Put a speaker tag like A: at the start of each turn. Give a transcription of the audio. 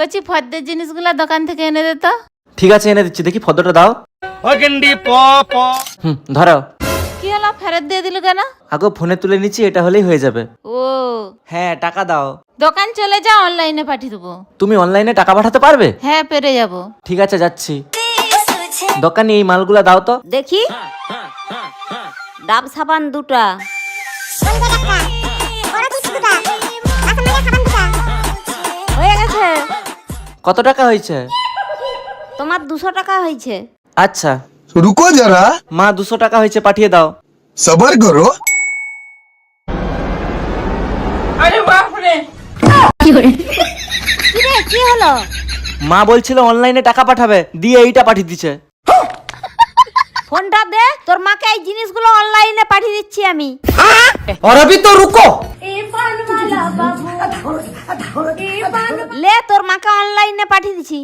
A: কচি ফদ্দের জিনিসগুলা দোকান থেকে এনে দে তো।
B: ঠিক আছে এনে দিচ্ছি, দেখি ফর্দটা দাও। ধরো।
A: কি হলো, ফেরত দিয়ে দিল কেন?
B: আগো ফোনে তুলে নিচ্ছি, এটা হলেই হয়ে যাবে।
A: ও
B: হ্যাঁ টাকা দাও।
A: দোকান চলে যা, অনলাইনে পাঠিয়ে দেবো।
B: তুমি অনলাইনে টাকা পাঠাতে পারবে?
A: হ্যাঁ পেরে যাব।
B: ঠিক আছে যাচ্ছি। দোকানে এই মালগুলা দাও তো।
C: দেখি, ডাব সাবান 2টা, হয়ে গেছে।
B: কত টাকা হয়েছে?
C: তোমার 200 টাকা হয়েছে।
B: আচ্ছা
D: रुको जरा,
B: মা 200 টাকা হয়েছে, পাঠিয়ে দাও।
D: सबर करो।
C: কি রে, কি হলো?
B: মা বলছিল অনলাইনে টাকা পাঠাবে, দিয়ে এইটা পাঠিয়ে দিচ্ছে।
C: ফোনটা দে, তোর মাকে এই জিনিসগুলো অনলাইনে পাঠিয়ে দিচ্ছি আমি।
B: और अभी तो रुको।
C: লে, তোর মাকে অনলাইনে পাঠিয়ে দিচ্ছি।